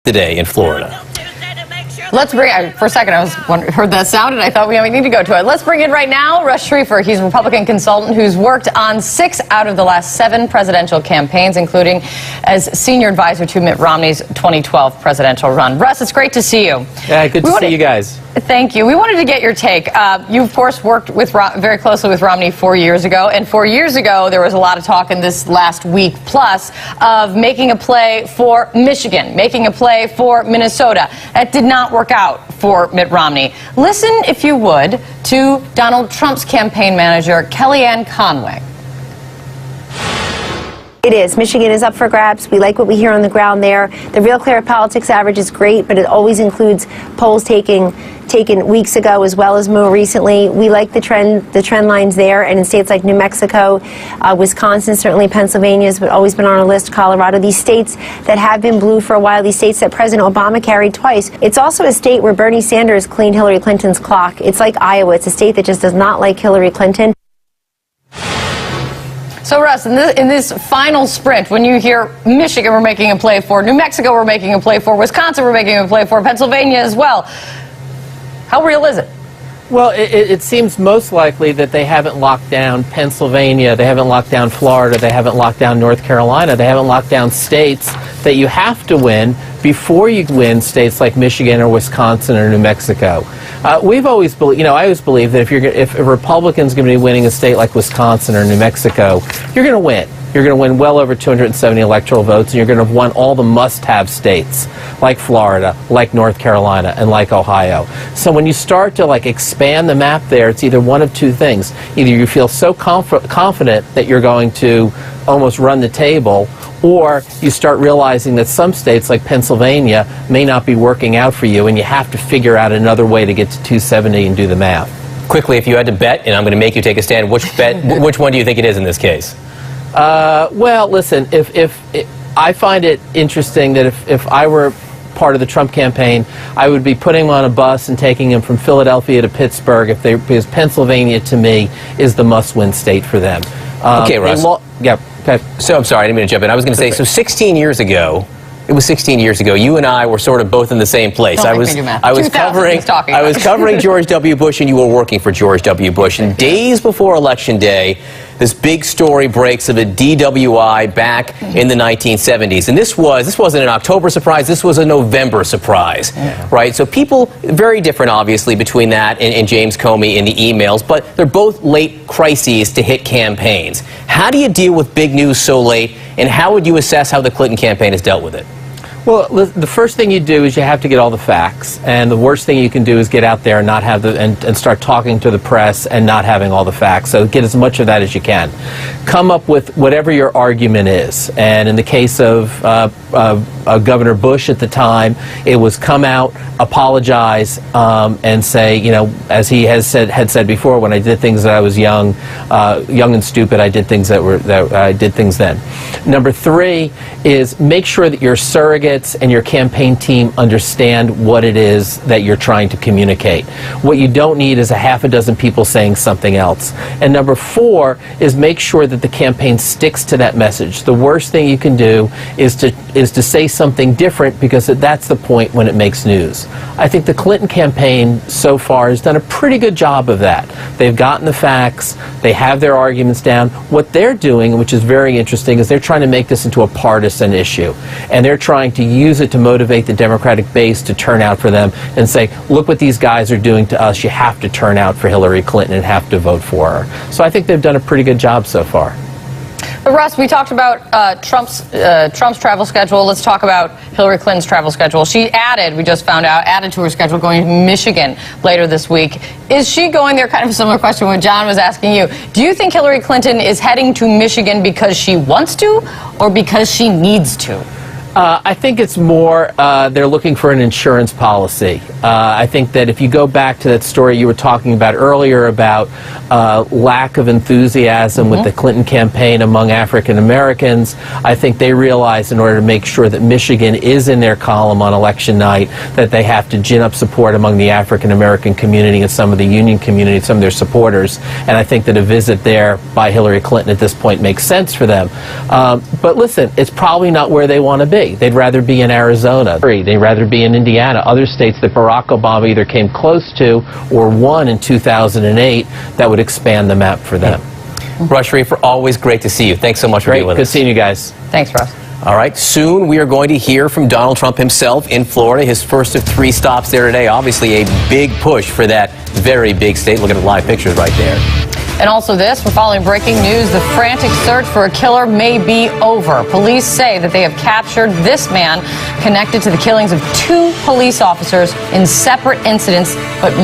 today in Florida. Let's bring, for a second I heard that sound and I thought we need to go to it. Let's bring in right now Russ Schrieffer. He's a Republican consultant who's worked on 6 out of the last 7 presidential campaigns, including as senior advisor to Mitt Romney's 2012 presidential run. Russ, it's great to see you. Yeah, good to see you guys. Thank you. We wanted to get your take. You, of course, worked with very closely with Romney 4 years ago, and 4 years ago there was a lot of talk in this last week plus of making a play for Michigan, making a play for Minnesota. That did not work out for Mitt Romney. Listen, if you would, to Donald Trump's campaign manager, Kellyanne Conway. It is. Michigan is up for grabs. We like what we hear on the ground there. The Real Clear Politics average is great, but it always includes polls taken weeks ago as well as more recently. We like the trend lines there, and in states like New Mexico, Wisconsin, certainly Pennsylvania has always been on our list, Colorado, these states that have been blue for a while, these states that President Obama carried twice. It's also a state where Bernie Sanders cleaned Hillary Clinton's clock. It's like Iowa. It's a state that just does not like Hillary Clinton. So, Russ, in this final sprint, when you hear Michigan we're making a play for, New Mexico we're making a play for, Wisconsin we're making a play for, Pennsylvania as well, how real is it? Well, it seems most likely that they haven't locked down Pennsylvania, they haven't locked down Florida, they haven't locked down North Carolina, they haven't locked down states that you have to win before you win states like Michigan or Wisconsin or New Mexico. We've always believed, I always believe that if a Republican's going to be winning a state like Wisconsin or New Mexico, you're going to win. You're going to win well over 270 electoral votes, and you're going to have won all the must-have states like Florida, like North Carolina, and like Ohio. So when you start to expand the map there, it's either one of two things. Either you feel so confident that you're going to almost run the table, or you start realizing that some states like Pennsylvania may not be working out for you, and you have to figure out another way to get to 270 and do the math. Quickly, if you had to bet, and I'm going to make you take a stand, which one do you think it is in this case? Well, listen, if I find it interesting that if I were part of the Trump campaign, I would be putting him on a bus and taking him from Philadelphia to Pittsburgh because Pennsylvania, to me, is the must-win state for them. Okay, Russ. Yeah, okay. So, I'm sorry, I didn't mean to jump in. I was going to say, so 16 years ago, it was 16 years ago, you and I were sort of both in the same place. I was covering George W. Bush, and you were working for George W. Bush. And days before Election Day, this big story breaks of a DWI back in the 1970s. And this wasn't an October surprise, this was a November surprise, right? So people, very different obviously between that and James Comey in the emails, but they're both late crises to hit campaigns. How do you deal with big news so late, and how would you assess how the Clinton campaign has dealt with it? Well, the first thing you do is you have to get all the facts, and the worst thing you can do is get out there and not have and start talking to the press and not having all the facts. So get as much of that as you can. Come up with whatever your argument is, and in the case of Governor Bush at the time, it was come out, apologize, and say, as he had said before, when I did things that I was young and stupid, I did things I did things then. Number 3 is make sure that your surrogates and your campaign team understand what it is that you're trying to communicate. What you don't need is a half a dozen people saying something else. And number 4 is make sure that the campaign sticks to that message. The worst thing you can do is to say something different, because that's the point when it makes news. I think the Clinton campaign so far has done a pretty good job of that. They've gotten the facts, they have their arguments down. What they're doing, which is very interesting, is they're trying to make this into a partisan issue. And they're trying to use it to motivate the Democratic base to turn out for them and say, look what these guys are doing to us, you have to turn out for Hillary Clinton and have to vote for her. So I think they've done a pretty good job so far. But Russ, we talked about Trump's travel schedule. Let's talk about Hillary Clinton's travel schedule. She we just found out, added to her schedule going to Michigan later this week. Is she going there? Kind of a similar question what John was asking you. Do you think Hillary Clinton is heading to Michigan because she wants to or because she needs to? I think it's more they're looking for an insurance policy. I think that if you go back to that story you were talking about earlier about lack of enthusiasm with the Clinton campaign among African Americans, I think they realized in order to make sure that Michigan is in their column on election night that they have to gin up support among the African American community and some of the union community, some of their supporters. And I think that a visit there by Hillary Clinton at this point makes sense for them. But listen, it's probably not where they want to be. state. They'd rather be in Arizona. They'd rather be in Indiana. Other states that Barack Obama either came close to or won in 2008 that would expand the map for them. Russ Schrieffer, always great to see you. Thanks so much for being with us. Good seeing you guys. Thanks, Russ. All right, soon we are going to hear from Donald Trump himself in Florida, his first of 3 stops there today. Obviously a big push for that very big state. Look at the live pictures right there. And also this, we're following breaking news. The frantic search for a killer may be over. Police say that they have captured this man connected to the killings of 2 police officers in separate incidents, but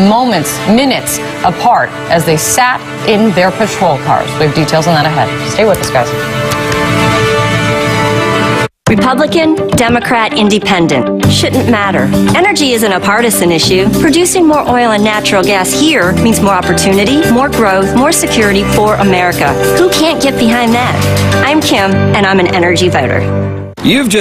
minutes apart as they sat in their patrol cars. We have details on that ahead. Stay with us, guys. Republican, Democrat, Independent. Shouldn't matter. Energy isn't a partisan issue. Producing more oil and natural gas here means more opportunity, more growth, more security for America. Who can't get behind that? I'm Kim, and I'm an energy voter. You've just